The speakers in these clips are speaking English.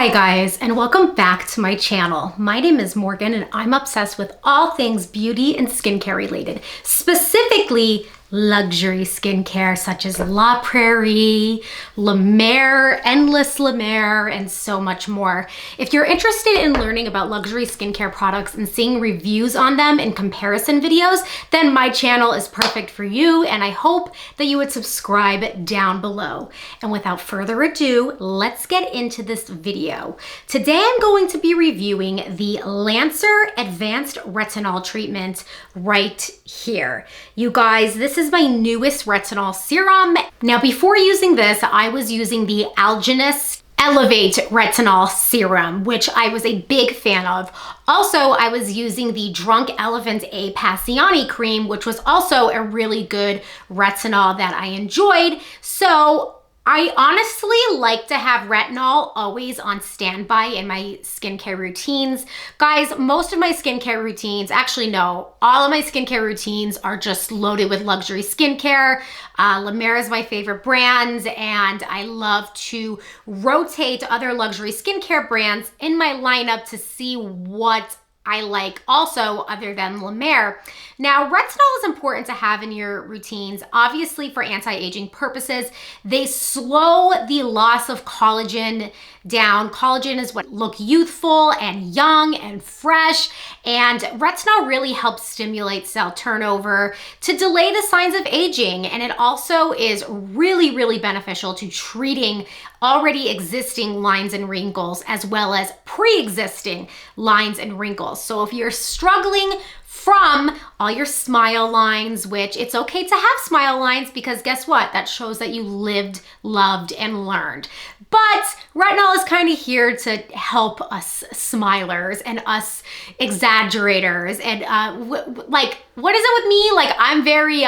Hi guys, and welcome back to my channel. My name is Morgan and I'm obsessed with all things beauty and skincare related, specifically luxury skincare such as La Prairie, La Mer, Endless La Mer, and so much more. If you're interested in learning about luxury skincare products and seeing reviews on them and comparison videos, then my channel is perfect for you, and I hope that you would subscribe down below. And without further ado, let's get into this video. Today I'm going to be reviewing the Lancer Advanced Retinol Treatment right here. You guys, this is my newest retinol serum. Now, before using this, I was using the Algenist Elevate Retinol Serum, which I was a big fan of. Also, I was using the Drunk Elephant A Passiani Cream, which was also a really good retinol that I enjoyed. So I honestly like to have retinol always on standby in my skincare routines. Guys, most of my skincare routines, actually no, all of my skincare routines are just loaded with luxury skincare. La Mer is my favorite brand, and I love to rotate other luxury skincare brands in my lineup to see what I like also other than La Mer. Now, retinol is important to have in your routines, obviously for anti-aging purposes. They slow the loss of collagen down. Collagen is what look youthful and young and fresh, and retinol really helps stimulate cell turnover to delay the signs of aging, and it also is really, really beneficial to treating already existing lines and wrinkles as well as pre-existing lines and wrinkles. So if you're struggling from all your smile lines, which it's okay to have smile lines because guess what? That shows that you lived, loved, and learned. But retinol is kind of here to help us smilers and us exaggerators. And like, what is it with me? Like, I'm very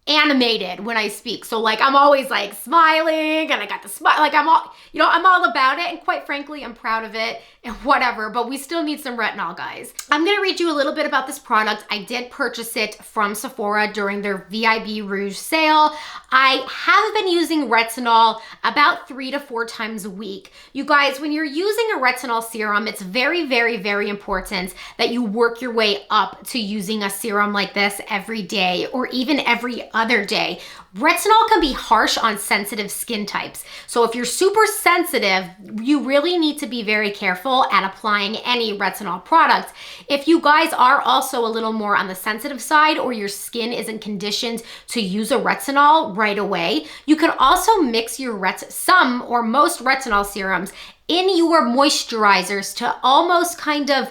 animated when I speak. So like, I'm always like smiling and I got the smile, like I'm all, I'm all about it. And quite frankly, I'm proud of it and whatever, but we still need some retinol, guys. I'm going to read you a little bit about this product. I did purchase it from Sephora during their VIB Rouge sale. I have been using retinol about 3 to 4 times a week. You guys, when you're using a retinol serum, it's very, very, very important that you work your way up to using a serum like this every day or even every other day. Retinol can be harsh on sensitive skin types. So if you're super sensitive, you really need to be very careful at applying any retinol product. If you guys are also a little more on the sensitive side or your skin isn't conditioned to use a retinol right away, you can also mix your some or most retinol serums in your moisturizers to almost kind of,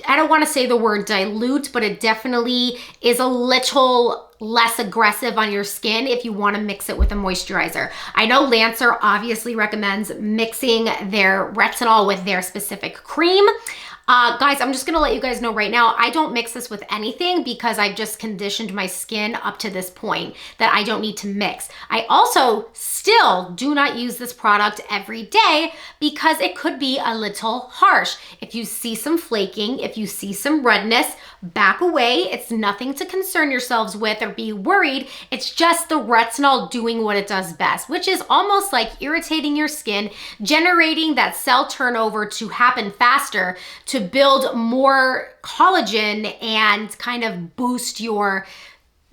I don't want to say the word dilute, but it definitely is a little less aggressive on your skin if you want to mix it with a moisturizer. I know Lancer obviously recommends mixing their retinol with their specific cream. Guys, I'm just gonna let you guys know right now, I don't mix this with anything because I've just conditioned my skin up to this point that I don't need to mix. I also still do not use this product every day because it could be a little harsh. If you see some flaking, if you see some redness, back away. It's nothing to concern yourselves with or be worried. It's just the retinol doing what it does best, which is almost like irritating your skin, generating that cell turnover to happen faster, to build more collagen and kind of boost your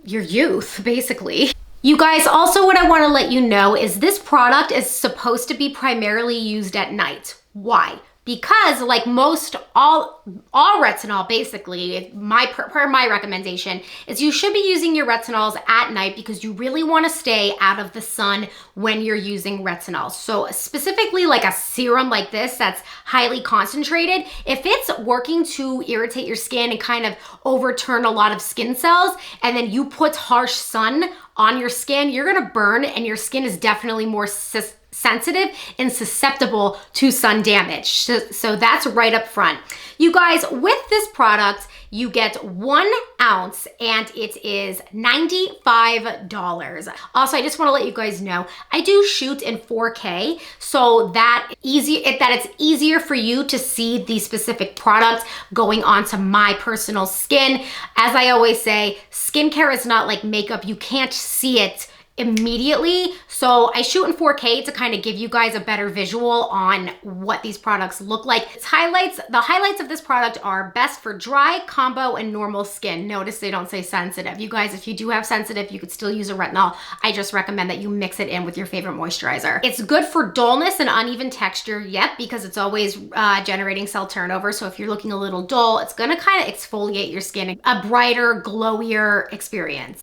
youth, basically. You guys, also what I want to let you know is this product is supposed to be primarily used at night. Why? Because like most, all retinol basically, per my recommendation, is you should be using your retinols at night because you really want to stay out of the sun when you're using retinol. So specifically like a serum like this that's highly concentrated, if it's working to irritate your skin and kind of overturn a lot of skin cells, and then you put harsh sun on your skin, you're gonna burn, and your skin is definitely more sensitive and susceptible to sun damage. So that's right up front. You guys, with this product, you get 1 ounce and it is $95. Also, I just want to let you guys know, I do shoot in 4K so that it's easier for you to see the specific product going onto my personal skin. As I always say, skincare is not like makeup. You can't see it immediately. So I shoot in 4K to kind of give you guys a better visual on what these products look like. The highlights of this product are best for dry, combo, and normal skin. Notice they don't say sensitive. You guys, if you do have sensitive, you could still use a retinol. I just recommend that you mix it in with your favorite moisturizer. It's good for dullness and uneven texture, yep, because it's always generating cell turnover. So if you're looking a little dull, it's gonna kind of exfoliate your skin, a brighter, glowier experience.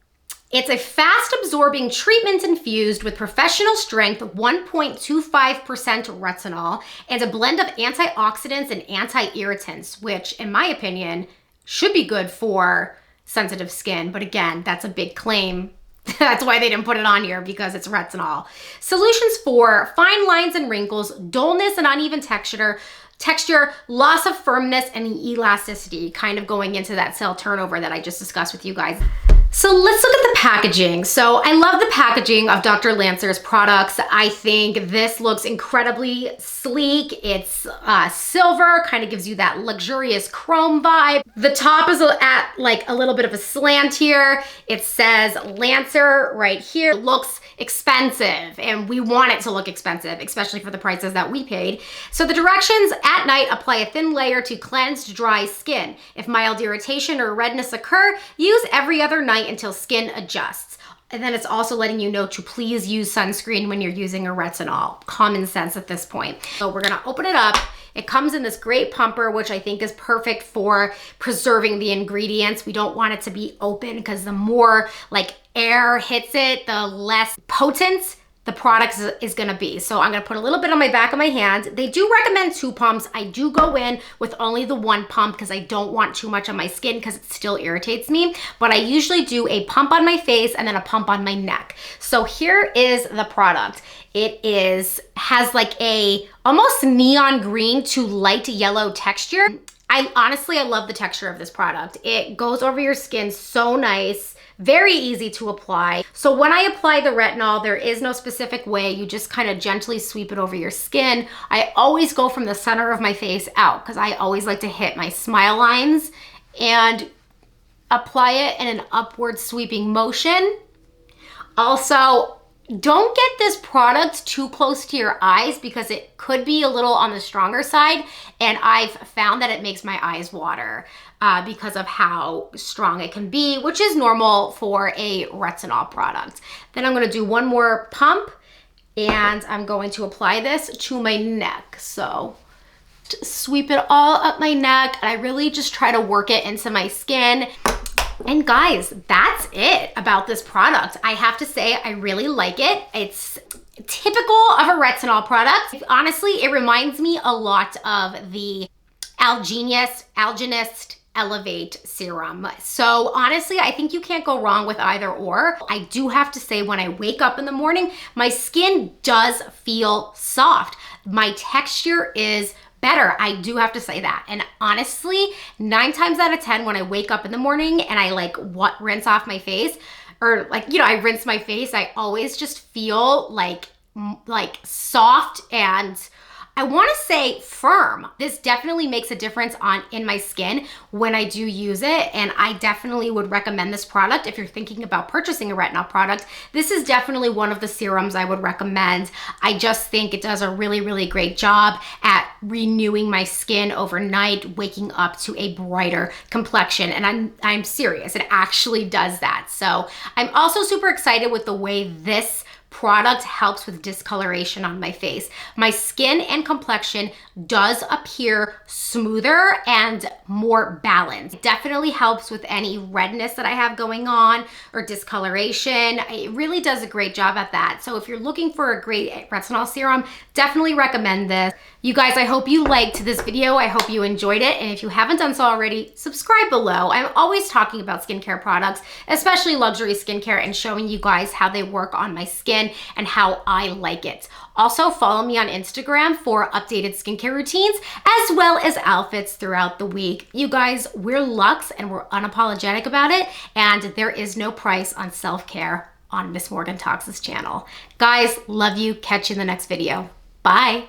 It's a fast absorbing treatment infused with professional strength 1.25% retinol and a blend of antioxidants and anti-irritants, which in my opinion should be good for sensitive skin. But again, that's a big claim. That's why they didn't put it on here, because it's retinol. Solutions for fine lines and wrinkles, dullness and uneven texture, loss of firmness and elasticity, kind of going into that cell turnover that I just discussed with you guys. So let's look at the packaging. So I love the packaging of Dr. Lancer's products. I think this looks incredibly sleek. It's silver, kind of gives you that luxurious chrome vibe. The top is at like a little bit of a slant here. It says Lancer right here. It looks expensive, and we want it to look expensive, especially for the prices that we paid. So the directions: at night, apply a thin layer to cleansed, dry skin. If mild irritation or redness occur, use every other night until skin adjusts. And then it's also letting you know to please use sunscreen when you're using a retinol. Common sense at this point. So we're gonna open it up. It comes in this great pumper, which I think is perfect for preserving the ingredients. We don't want it to be open, because the more like air hits it, the less potent the product is gonna be. So I'm gonna put a little bit on my back of my hand. They do recommend 2 pumps. I do go in with only the 1 pump because I don't want too much on my skin, because it still irritates me. But I usually do a pump on my face and then a pump on my neck. So here is the product. It has like a almost neon green to light yellow texture. I love the texture of this product. It goes over your skin so nice. Very easy to apply. So when I apply the retinol, there is no specific way. You just kind of gently sweep it over your skin. I always go from the center of my face out, because I always like to hit my smile lines and apply it in an upward sweeping motion. Also, don't get this product too close to your eyes, because it could be a little on the stronger side, and I've found that it makes my eyes water because of how strong it can be, which is normal for a retinol product. Then I'm gonna do 1 more pump, and I'm going to apply this to my neck. So just sweep it all up my neck, and I really just try to work it into my skin. And guys, that's it about this product. I have to say, I really like it. It's typical of a retinol product. Honestly, it reminds me a lot of the Algenist Elevate Serum. So honestly, I think you can't go wrong with either or. I do have to say, when I wake up in the morning, my skin does feel soft. My texture is better. I do have to say that. And honestly, 9 times out of 10, when I wake up in the morning and I rinse off my face, or I rinse my face, I always just feel like soft and I want to say firm. This definitely makes a difference in my skin when I do use it, and I definitely would recommend this product if you're thinking about purchasing a retinol product. This is definitely one of the serums I would recommend. I just think it does a really, really great job at renewing my skin overnight, waking up to a brighter complexion, and I'm serious, it actually does that. So I'm also super excited with the way this product helps with discoloration on my face. My skin and complexion does appear smoother and more balanced. It definitely helps with any redness that I have going on or discoloration. It really does a great job at that. So if you're looking for a great retinol serum, definitely recommend this. You guys, I hope you liked this video. I hope you enjoyed it. And if you haven't done so already, subscribe below. I'm always talking about skincare products, especially luxury skincare, and showing you guys how they work on my skin and how I like it. Also, follow me on Instagram for updated skincare routines, as well as outfits throughout the week. You guys, we're luxe and we're unapologetic about it. And there is no price on self-care on Miss Morgan Talks' channel. Guys, love you. Catch you in the next video. Bye.